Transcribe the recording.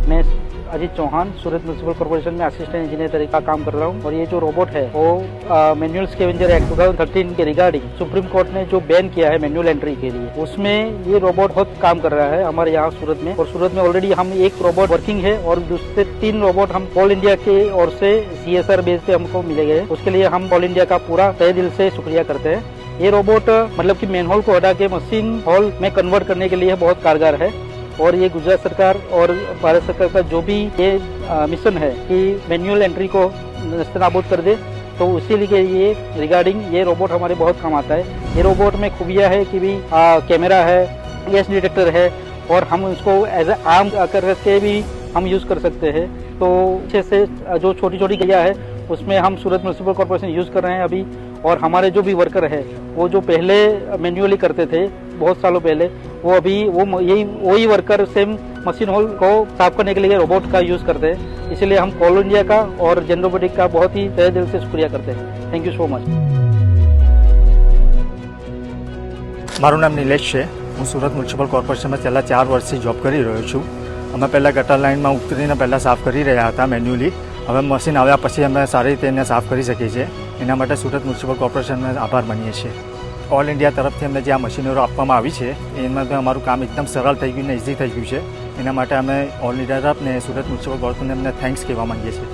मैं अजीत चौहान सूरत municipal corporation में assistant engineer तरीके का काम कर रहा हूँ। और ये जो रोबोट है वो मैनुअल स्कैवेंजर एक्ट 2013 के रिगार्डिंग सुप्रीम कोर्ट ने जो बैन किया है मैनुअल एंट्री के लिए, उसमें ये रोबोट बहुत काम कर रहा है हमारे यहाँ सूरत में। और सूरत में ऑलरेडी हम एक रोबोट वर्किंग है और दूसरे 3 रोबोट हम ऑल इंडिया के ओर से CSR बेस पे हमको मिले गए। उसके लिए हम ऑल इंडिया का पूरा तहे दिल से शुक्रिया करते हैं। ये रोबोट मतलब कि मैन होल को हटा के मशीन होल में कन्वर्ट करने के लिए बहुत कारगर है। और ये गुजरात सरकार और भारत सरकार का जो भी ये मिशन है कि मैनुअल एंट्री को नस्तनाबूद कर दे, तो उसी लिए ये रिगार्डिंग ये रोबोट हमारे बहुत काम आता है। ये रोबोट में खूबियाँ है कि भी कैमरा है, गैस डिटेक्टर है और हम उसको एज ए आर्म करके भी हम यूज़ कर सकते हैं। तो अच्छे से जो छोटी छोटी गैया है उसमें हम सूरत म्यूनसिपल कॉर्पोरेशन यूज़ कर रहे हैं अभी। और हमारे जो भी वर्कर है वो जो पहले मैन्युअली करते थे बहुत सालों पहले, वो अभी वही वर्कर सेम मशीन होल को साफ करने के लिए रोबोट का यूज़ करते हैं। इसलिए हम ऑल इंडिया का और जनरोबोटिक का बहुत ही तहे दिल से शुक्रिया करते हैं। Thank you so much. મારું નામ નિલેશ છે। હું सूरत म्यूनसिपल कॉर्पोरेशનમાં છેલ્લા 4 વર્ષથી જોબ કરી રહ્યો છું। અમે પહેલાં ગટર લાઇનમાં ઉતરીને પહેલાં સાફ કરી રહ્યા હતા મેન્યુઅલી। હવે મશીન આવ્યા પછી અમે સારી રીતે એને સાફ કરી શકીએ છીએ। એના માટે सूरत म्यूनसिपल कॉर्पोरेशनને આભાર માનીએ છીએ। ઓલ ઇન્ડિયા તરફથી અમને જે આ મશીનરીઓ આપવામાં આવી છે એમાં અમારું કામ એકદમ સરળ થઈ ગયું ને ઇઝી થઈ ગયું છે। એના માટે અમે ઓલ ઇન્ડિયા તરફને सूरत म्यूनसिपल कॉर्पोरेशनને અમને થેન્ક્સ કહેવા માંગીએ છીએ।